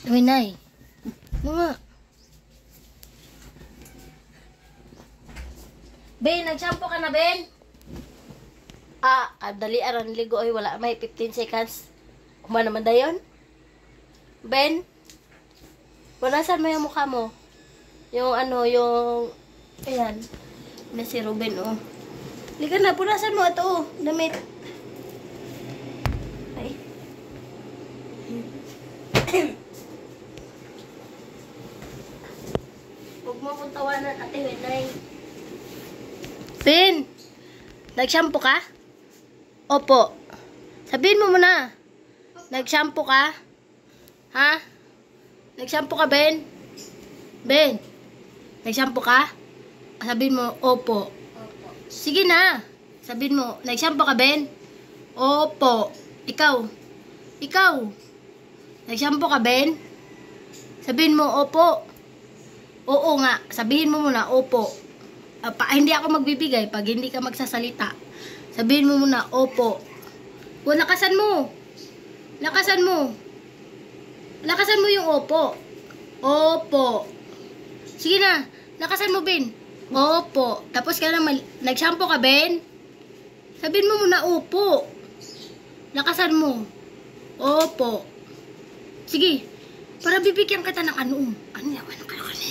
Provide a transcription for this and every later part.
Winay. Mga. Ben, nag-shampoo ka na, Ben? Dali aron ligo ay wala may 15 seconds. Kuma naman dayon? Ben? Punasan mo yung mukha mo. Yung ano, yung ayan. Na si Ruben, oh. Liga na, punasan mo ito, oh. Damit. Ay. Huwag mo kong tawanan, Ate Winay. Ben! Nag-shampoo ka? Opo. Sabihin mo muna. Nag-shampoo ka? Ha? Nag-shampoo ka, Ben? Ben? Nag-shampoo ka? Sabihin mo, opo. Sige na. Sabihin mo, nag-shampoo ka, Ben? Opo. Ikaw? Ikaw? Nag-shampoo ka, Ben? Sabihin mo, opo. Oo nga. Sabihin mo muna, opo. Hindi ako magbibigay pag hindi ka magsasalita. Sabihin mo muna, opo. O, lakasan mo. Lakasan mo. Lakasan mo yung opo. Opo. Sige na. Lakasan mo, Ben. Opo. Tapos ka na, nag-shampoo ka, Ben? Sabihin mo muna, opo. Lakasan mo. Opo. Sige. Para bibigyan kita ng ano. Ano yan? Ano kakarani?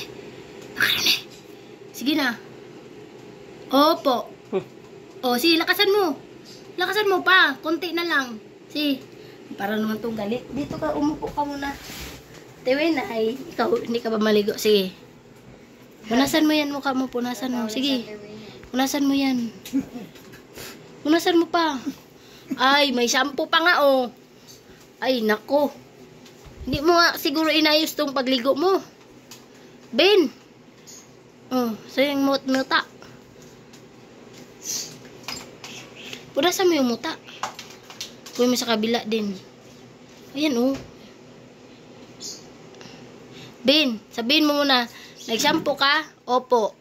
Nakarani. Sige na. Opo. O, sige, lakasan mo. Lakasan mo pa. Konti na lang. Sige. Para naman itong galit. Dito ka, umupo ka muna. Tewin, ay, ikaw, hindi ka ba maligo? Sige. Punasan mo yan mukha mo. Punasan mo. Sige. Punasan mo yan. Punasan mo pa. Ay, may shampoo pa nga, oh. Ay, nako. Hindi mo nga siguro inayos tong pagligo mo. Ben. Oh, sayang muta. Punasan mo yung muta. Kuya mo sa kabila din. Ayan, oh. Ben, sabihin mo muna, nag-shampoo ka? Opo.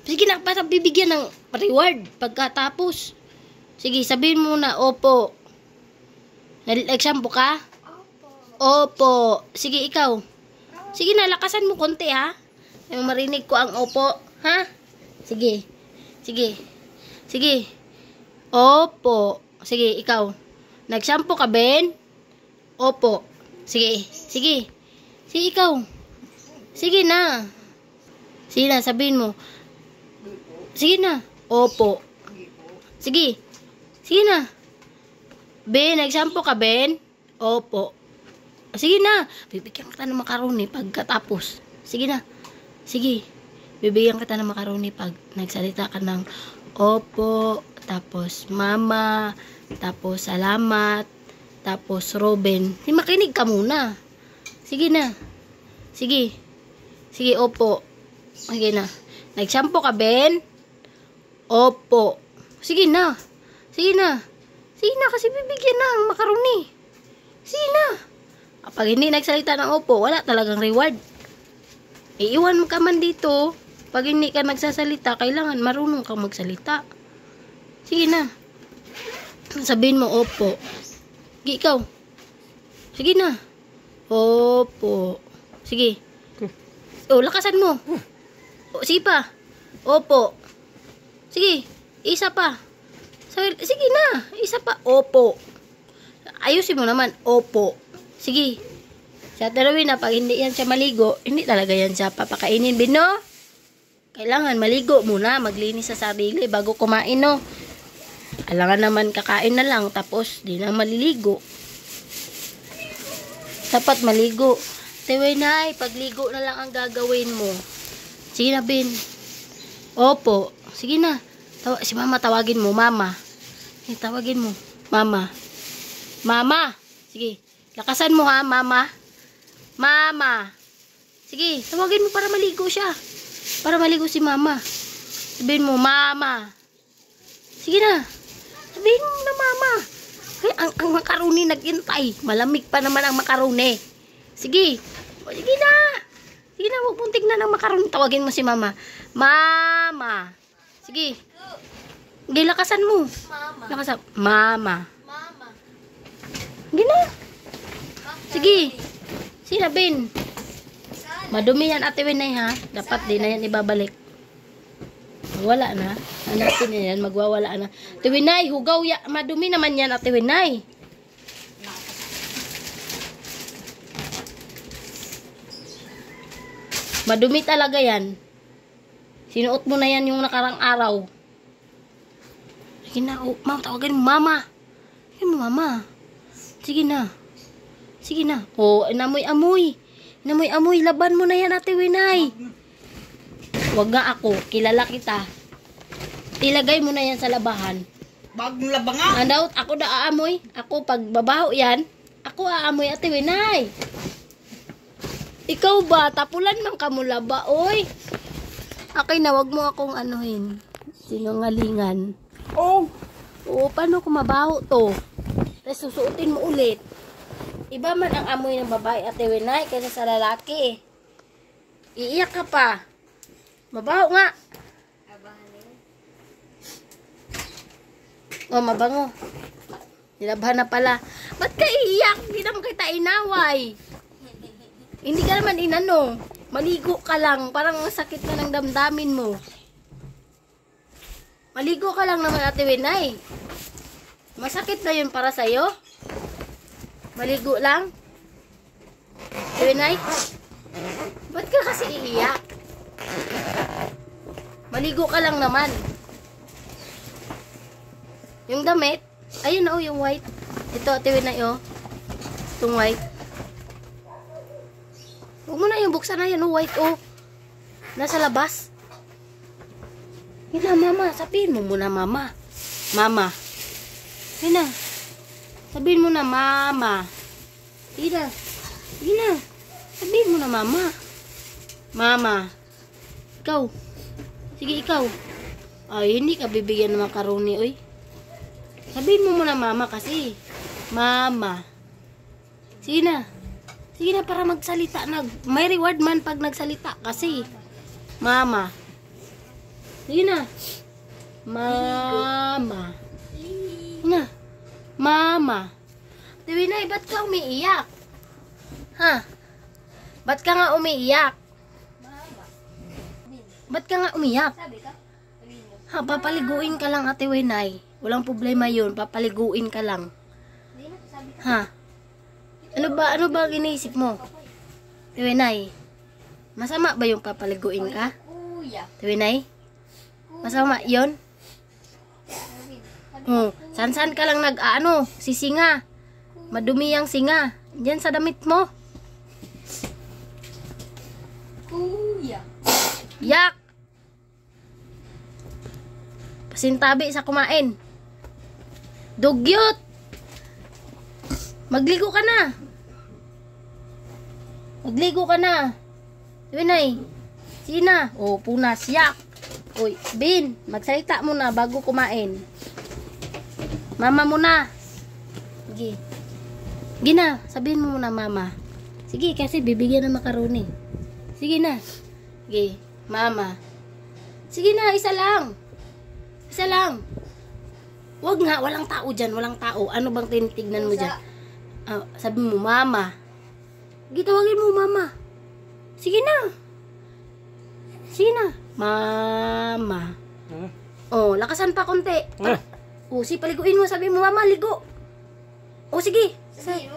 Sige na, para bibigyan ng reward pagkatapos. Sige, sabihin mo muna, opo. Nag-shampoo ka? Opo. Sige, ikaw. Sige na, lakasan mo konti, ha? Marinig ko ang opo. Ha? Sige. Sige. Sige. Opo. Sige, ikaw. Nag-shampoo ka, Ben? Opo. Sige. Sige. Sige, ikaw. Sige na. Sige na, sabihin mo. Sige na. Opo. Sige. Sige na. Ben, nag-shampoo ka, Ben? Opo. Sige na. Bibigyan kita ng macaroni pagkatapos. Sige na. Sige. Bibigyan kita ng macaroni pag nagsalita ka ng opo, tapos mama, tapos salamat, tapos Robin. Makinig ka muna. Sige na. Sige. Sige, opo. Sige na. Nag-shampoo ka, Ben? Opo. Sige na. Sige na. Sige na, kasi bibigyan ng macaroni. Sige na. Kapag hindi nagsalita ng opo, wala talagang reward. Iiwan mo ka man dito. Pag hindi ka nagsasalita, kailangan marunong kang magsalita. Sige na. Sabihin mo, opo. Sige, ikaw. Sige na. Opo. Sige. O, lakasan mo. O, sige pa. Opo. Sige. Isa pa. Sige na. Isa pa. Opo. Ayusin mo naman. Opo. Sige. Sa tarawin na, pag hindi yan siya maligo, hindi talaga yan siya papakainin, Bino. Kailangan maligo muna, maglinis sa sarili bago kumain, no? Alangan naman kakain na lang, tapos di na maliligo. Dapat maligo. Tewinay, pagligo na lang ang gagawin mo. Sige na, Ben. Opo. Sige na. Si mama, tawagin mo, mama. Tawagin mo, mama. Mama. Sige. Lakasan mo, ha, mama. Mama. Sige, tawagin mo para maligo siya. Para maligo si mama. Sabihin mo, mama. Sige na. Sabihin mo na, mama. Ay, ang makaroni nag-intay. Malamig pa naman ang makaroni. Sige. O, sige na. Sige na, huwag mong tignan ang makaroni. Tawagin mo si mama. Mama. Sige. Sige, lakasan mo. Mama. Lakasan. Mama. Mama. Sige na. Sige. Sina, Bin? Madumi yan, Ate Winay, ha? Dapat din na yan ibabalik. Wala na. Hanapin na yan, magwawala na. Ate Winay, hugaw ya. Madumi naman yan, Ate Winay. Madumi talaga yan. Sinuot mo na yan yung nakarang araw. Sige na, tawagan mo, mama. Sige mo, mama. Sige na. Sige na. Oh, inamoy-amoy. Inamoy-amoy. Laban mo na yan, Ate Winay. Huwag nga ako. Kilala kita. Ilagay mo na yan sa labahan. Bagong labangan. Andaw, ako na aamoy. Ako, pag babaho yan, ako aamoy, Ate Winay. Ikaw ba? Tapulan man ka mula ba, oy? Okay na, wag mo akong anuhin. Sinungalingan. Oh. Oo, paano kung mabaho to? Tapos susuotin mo ulit. Iba man ang amoy ng babae, Ate Winay, kaysa sa lalaki. Iiyak ka pa. Mabaho nga. Oh, mabango. Nilabhan na pala. Ba't ka iiyak? Hindi naman kita inaway. Hindi ka naman inano. Maligo ka lang. Parang sakit na ng damdamin mo. Maligo ka lang naman, Ate Winay. Masakit na yun para sa'yo? Maligo lang? Ate Winay? Ba't ka kasi iiyak? Maligo ka lang naman. Yung damit, ayun na, yung white. Ito, Ate Winay, oh. Itong white. Huwag mo na yung buksan na yan, oh, white, oh. Nasa labas. Yun na, mama. Sabihin mo muna, mama. Mama. Yun na. Sabihin mo na, mama. Yun na. Yun na. Sabihin mo na, mama. Mama. Ikaw. Sige, ikaw. Ay, hindi ka bibigyan ng makaroni, oy. Sabihin mo muna, mama, kasi. Mama. Sige na. Sige na, para magsalita. May reward man pag nagsalita. Kasi, mama. Sige na. Mama. Sige na. Mama. Winay, ba't ka umiiyak? Ha? Ba't ka nga umiiyak? Ba't ka nga umiyak? Ha, papaliguin ka lang, Ate Winay. Walang problema yun. Papaliguin ka lang. Ha? Ano ba ang iniisip mo? Winay, masama ba yung papaliguin ka? Winay? Masama yun? San-san ka lang sisinga. Madumi ang singa. Diyan sa damit mo. Kuya. Yak! Pasintabi sa kumain. Dugyot! Magligo ka na. Magligo ka na. Winay. Sina? Oh, punas. Yak. Uy, Bin, magsalita mo na bago kumain. Mama mo na. Sige. Sige na, sabihin mo muna, mama. Sige, kasi bibigyan ng makaroni. Sige na. Sige, mama. Sige na, isa lang. Isa lang. Wag nga, walang tao dyan, walang tao. Ano bang tinitignan mo dyan? Sabi mo, mama. Gitawagin mo, mama. Sige na. Sige na. Mama. Oh, lakasan pa konti. Oh, paliguin mo. Sabi mo, mama, ligo. Oh, sige.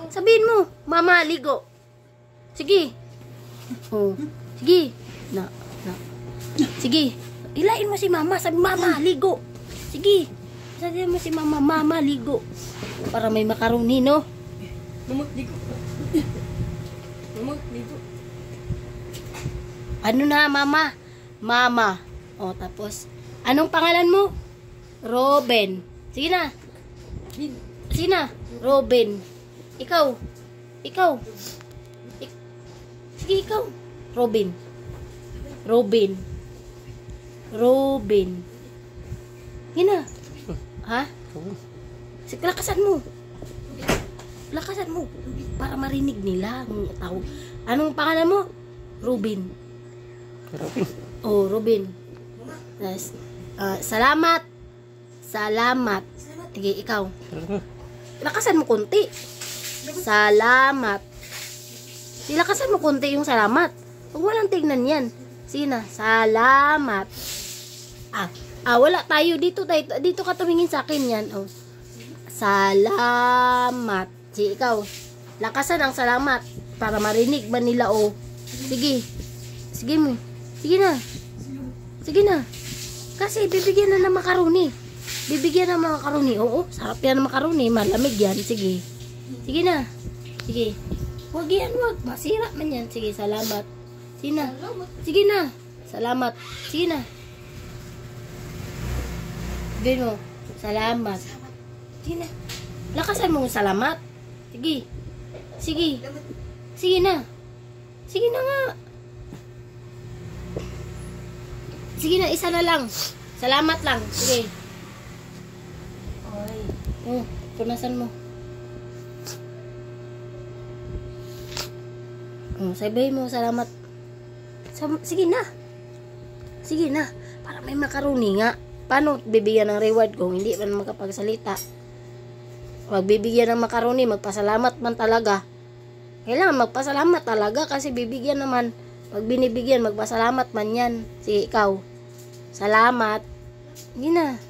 Sabihin mo, mama, ligo. Sige. Oh, sige. Sige. Ilain mo si mama. Sabi, mama, ligo. Sige. Sabihin mo si mama, mama, ligo. Para may makaroni, no? Ligo. Ano na, mama? Mama. O, tapos, anong pangalan mo? Robin. Sige na. Sige na. Robin. Ikaw. Sige, ikaw. Robin. Sige na. Ha? Sige, lakasan mo. Para marinig nila ang tao. Anong pangalan mo? Robin. Oh, Robin. Yes. Salamat. Sige, ikaw. Lakasan mo konti. Salamat. Silakasan mo konti yung salamat. Huwag mo lang tignan yan. Sige na, salamat. Wala tayo. Dito ka tumingin sa akin yan. Oh. Salamat. Sige, ikaw. Lakasan ang salamat. Para marinig ba nila, oh. Sige. Sige mo. Sige na. Sige na. Kasi bibigyan na ng makaroni. Bibigyan ng makaroni. Oo, sarap yan ng makaroni. Malamig yan. Sige. Sige na. Sige. Huwag yan, huwag. Masira man yan. Sige, salamat. Sige na. Sige na. Salamat. Sige na. Gawin mo. Salamat. Sige na. Lakasan mo salamat. Sige. Sige. Sige na. Sige na nga. Sige na, isa na lang. Salamat lang. Sige. Ay. Oh, punasan mo. Oh, sabihin mo, salamat. Sige na. Sige na. Para may makaroni nga. Paano bibigyan ng reward kung hindi man makapagsalita? Pag bibigyan ng makaroni, magpasalamat man talaga. Kailangan magpasalamat talaga kasi bibigyan naman. Pag binibigyan, magpasalamat man yan. Sige, ikaw. Salamat. Sige na.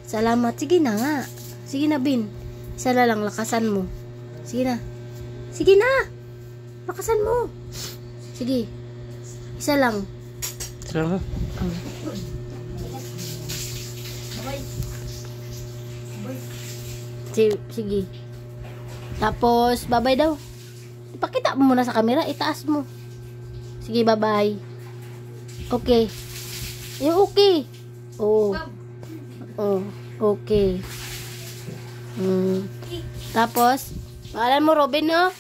Salamat. Sige na nga. Sige na, Bin. Isa na lang, lakasan mo. Sige na. Sige na. Lakasan mo. Sige. Isa lang. Salamat. Sige. Tapos, bye-bye daw. Ipakita mo muna sa camera. Itaas mo. Sige, bye-bye. Okay. Yung okay. Oh. Oh. Okay. Tapos, pangalan mo Robin, no?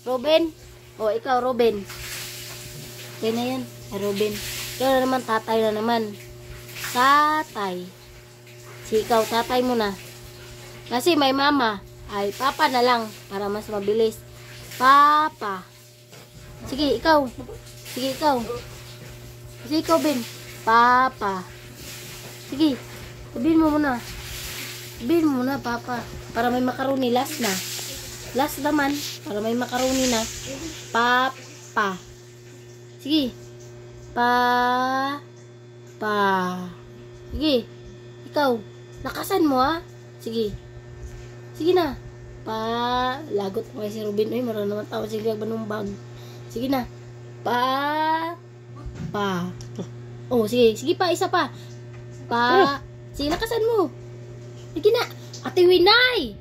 Robin? Oh, ikaw, Robin. Okay na yan. Robin. Ikaw na naman, tatay na naman. Tatay. Si ikaw, tatay mo na. Kasi may mama. Ay, papa na lang. Para mas mabilis. Papa. Sige, ikaw. Sige, ikaw. Sige, ikaw, Ben. Papa. Sige. Sabihin mo muna. Sabihin mo muna, papa. Para may makaroni. Last na. Last naman. Para may makaroni na. Papa. Sige. Pa. Sige. Ikaw. Lakasan mo, ha. Sige. Sige na. Lagot mo kay si Robin. Uy, marunong naman tao. Sige, banumbag. Sige na. Oh, sige. Sige pa, isa pa. Sige, lakasan mo. Sige na. Ate Winay.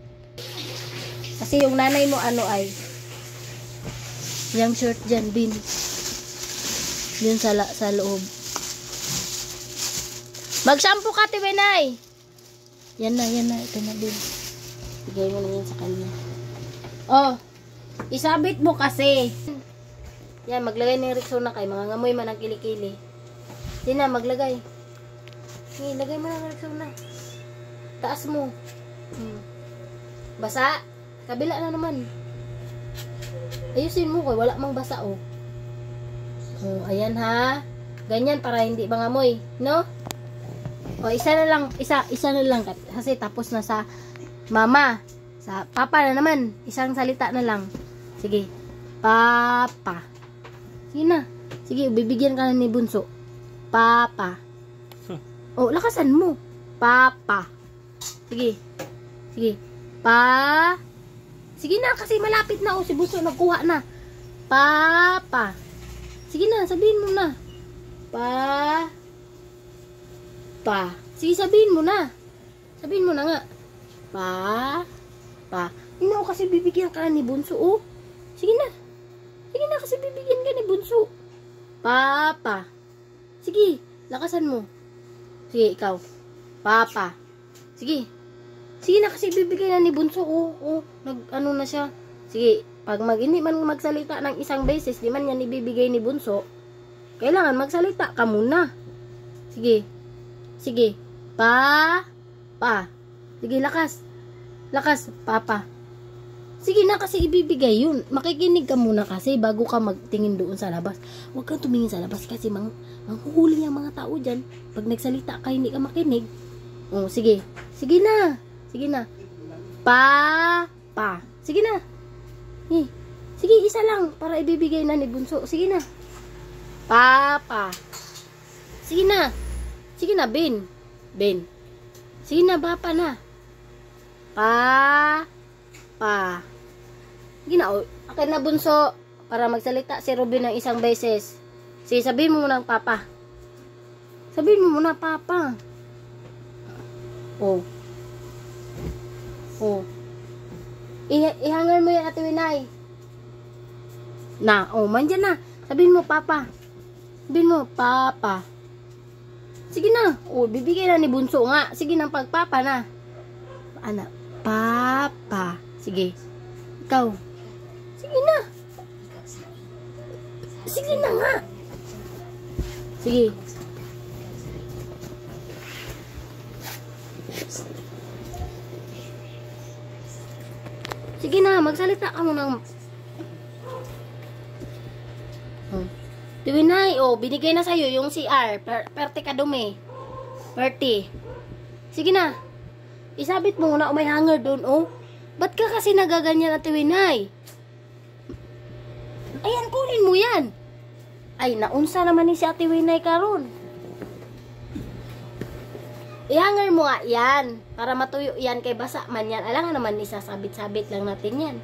Kasi yung nanay mo, ano ay, yung shirt dyan, Bin. Yun sa loob. Mag-shampoo ka, Ate Winay. Yan na. Ito na, Bin. Bigay mo na yan sa kanya. Oh, isabit mo kasi. Yan, maglagay ng Rexona kay mga ngamoy man ang kilikili. Hindi na, maglagay. Sige, lagay mo na ng Rexona. Taas mo. Basa. Kabila na naman. Ayusin mo ko, wala mang basa, oh. Oh, ayan ha. Ganyan para hindi mangamoy, no? Oh, isa na lang kasi tapos na sa mama. Sa papa na naman. Isang salita na lang. Sige. Papa. Sige na. Sige, bibigyan ka na ni Bunso. Papa. Oh, lakasan mo. Papa. Sige. Sige na, kasi malapit na. Oh, si Bunso nagkuha na. Papa. Sige na, sabihin mo na. Sige, sabihin mo na. Sabihin mo na nga. Hindi ako kasi bibigyan ka na ni Bunso, oh. Sige na, kasi bibigyan ka ni Bunso. Papa. Sige, lakasan mo. Sige, ikaw. Papa. Sige na, kasi bibigyan na ni Bunso, oh. Nag-ano na siya. Sige, pag hindi man magsalita ng isang beses, di man yan ibibigay ni Bunso, kailangan magsalita ka muna. Sige. Pa. Sige, lakas, papa. Sige na, kasi ibibigay yun. Makikinig ka muna kasi bago ka magtingin doon sa labas. Huwag kang tumingin sa labas kasi manghuhuli ang mga tao dyan. Pag nagsalita ka, hindi ka makinig. Oh, sige na. Pa. Sige na. Sige, isa lang para ibibigay na ni Bunso. Sige na. Papa. Sige na. Sige na, Ben. Ben. Sige na, Papa na. Papa. Sige na, akin na Bunso. Para magsalita si Ruben ng isang beses. Sige, sabihin mo muna ang Papa. Sabihin mo muna, Papa. Oh. Oh. Ihangan mo yan, Ate Winay. Na, oh, mandyan na. Sabihin mo, Papa. Sabihin mo, Papa. Sige na. Oh, bibigay na ni Bunso nga. Sige na, pagpapa na. Anak, Papa. Sige. Ikaw. Sige na. Sige na nga. Sige. Sige na, magsalita ka muna. Diwinay, binigay na sa'yo yung CR. Perte ka dumi. Perte. Sige na. Isabit mo na, may hanger doon, Ba't ka kasi nagaganyan, Ate Winay? Ayan, kunin mo yan. Ay, naunsa naman ni si Ate Winay karon. I-hanger mo nga yan. Para matuyo yan kay basa man yan. Alam nga naman, isasabit-sabit lang natin yan.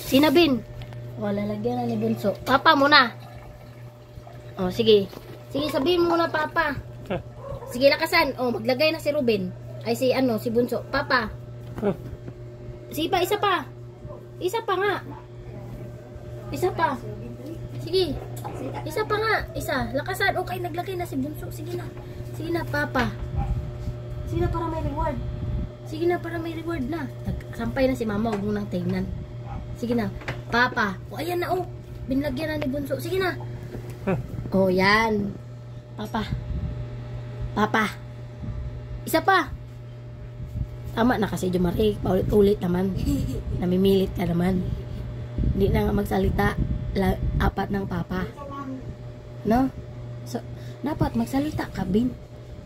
Sinabin. Lalagyan na ni Bunso. Papa muna. Sige. Sige, sabihin mo muna, Papa. Sige, lakasan. Maglagay na si Ruben. Ay, si Bunso. Papa. Sige pa, isa pa. Isa pa nga. Isa pa. Sige. Isa pa nga. Isa. Lakasan. Okay, naglagay na si Bunso. Sige na. Sige na, Papa. Sige na para may reward. Sige na para may reward na. Sampay na si Mama. Huwag mo nang tingnan. Sige na. Papa. Ayan na, binlagyan na ni Bunso. Sige na. Yan. Papa. Papa. Isa pa. Tama na kasi, Jumari. Paulit-ulit naman. Namimilit ka naman. Hindi na nga magsalita. 4 ng Papa. No? So, dapat magsalita ka, Bin.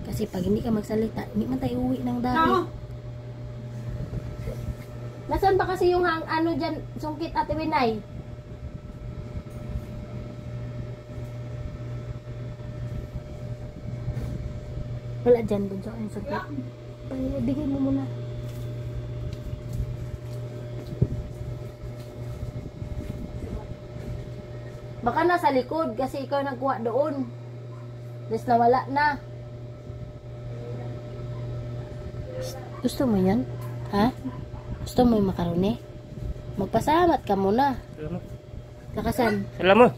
Kasi pag hindi ka magsalita, hindi man tayo uwi ng dati. No. Nasaan ba kasi yung dyan, sungkit, Ate Winay? Wala dyan, Bunso, yung sungkit. Bigay mo muna. Baka nasa likod kasi ikaw nagkuha doon. Tapos nawala na. Gusto mo yan? Ha? Gusto mo yung makaroni? Magpasalamat ka muna. Lakasan. Salamat.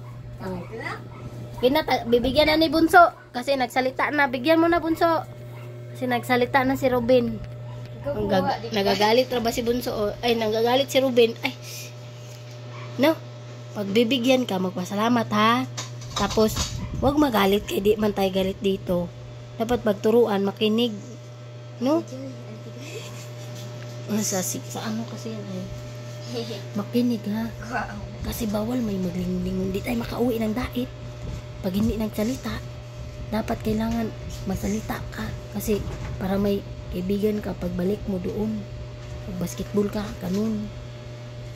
Bibigyan na ni Bunso. Kasi nagsalita na. Bigyan mo na, Bunso. Kasi nagsalita na si Ruben. Nagagalit na ba si Bunso? Ay, nagagalit si Ruben. Ay. No? Pag bibigyan ka, magpasalamat, ha? Tapos, huwag magalit kay di man tayo galit dito. Dapat magturuan, makinig. No? Sa ano kasi yan ay makinig, ha? Kasi bawal may maglingon-lingon. Di tayo makauwi ng dait. Pag hindi nagsalita, dapat kailangan magsalita ka. Kasi para may kaibigan ka pagbalik mo doon. Pag basketball ka, ganun.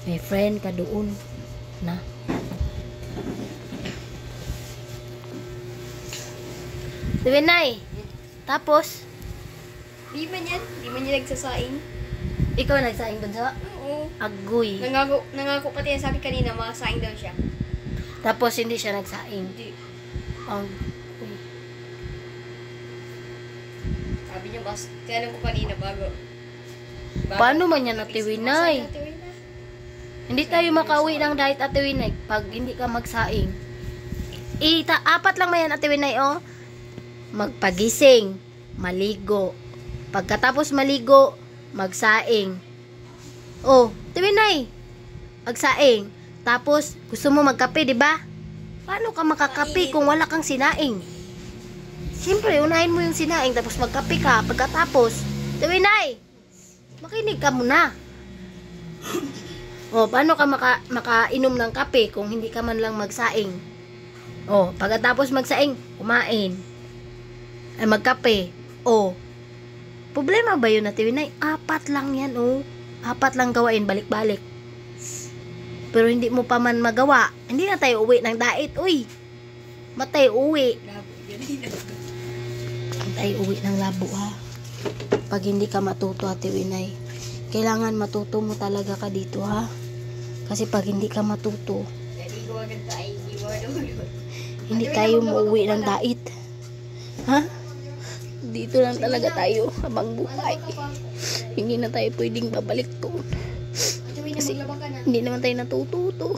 May friend ka doon. Na? Divinay. Tapos? Di man yan nagsasaing. Ikaw nagsaing, Bunso? Oo. Agoy. Nangako pati yan, sabi kanina, makasaing daw siya. Tapos hindi siya nagsaing. Hindi. Sabi niya, tinanong ko kanina bago. Paano man yan, Ate Winay? Hindi tayo makauwi ng diet, Ate Winay, pag hindi ka magsaing. 4 lang mayan, Ate Winay, Magpagising, maligo. Pagkatapos maligo, magsaing. Ate Winay, magsaing. Tapos, gusto mo magkape, di ba? Paano ka makakape kung wala kang sinaing? Siyempre, unahin mo yung sinaing, tapos magkape ka. Pagkatapos, Ate Winay, makinig ka muna. Paano ka makainom ng kape kung hindi ka man lang magsaing? Pagkatapos magsaing, kumain. Ay magkape. Problema ba yun Ate Winay? 4 lang yan, oh. 4 lang gawain, balik-balik. Pero hindi mo pa man magawa. Hindi na tayo uwi ng dait, uy. Matay uwi. Matay uwi ng labo, ha. Pag hindi ka matuto, Ate Winay, kailangan matuto mo talaga ka dito, ha. Kasi pag hindi ka matuto, hindi tayo mauwi ng dait. Ha? Dito lang talaga tayo habang buhay. Hindi na tayo pwedeng babalik doon. Kasi hindi naman tayo natututo.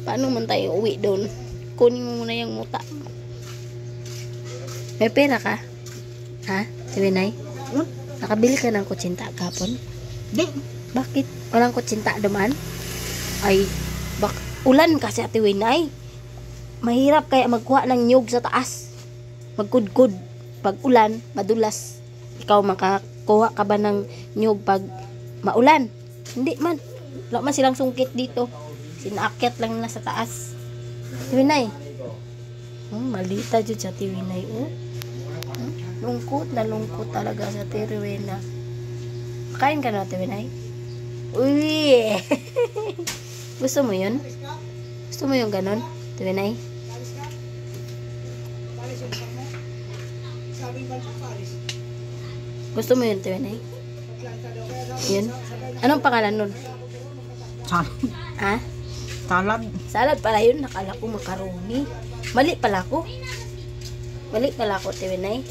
Paano man tayo uwi doon? Kunin mo muna yung muta. May pera ka? Ha? Si Winay? Nakabili ka ng kutsinta kapon? Di. Bakit? Walang kutsinta duman? Ay, ulan kasi Ate Winay. Mahirap kaya magkuha ng nyug sa taas. Magkudkod. Pag ulan, madulas. Ikaw makakuha ka ba ng nyug pag maulan? Hindi man. Wala man silang sungkit dito. Sinaakyat lang na sa taas. Ate Winay. Malita dyan sa Ate Winay. Lungkot na lungkot talaga sa Ate Rowena. Kain ka na Ate Winay? Uy! Gusto mo yun? Gusto mo yung ganon? Ate Winay? Gusto mo yun Ate Winay? Yun? Anong pangalan nun? Salad. Ha? Salad. Salad pala yun. Nakala ko macaroni. Mali pala ko. Mali pala ko Ate Winay.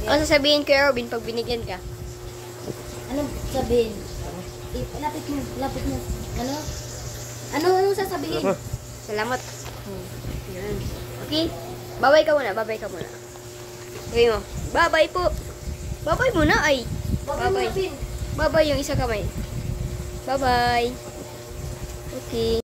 Ano sasabihin kay Robin pag binigyan ka? Anong sabihin? Lapit mo, lapit mo. Ano? Anong sasabihin? Salamat. Yan. Okay? Babay ka muna, babay ka muna. Okay mo. Babay po. Babay muna ay. Babay. Babay yung isa kamay. Babay. Okay.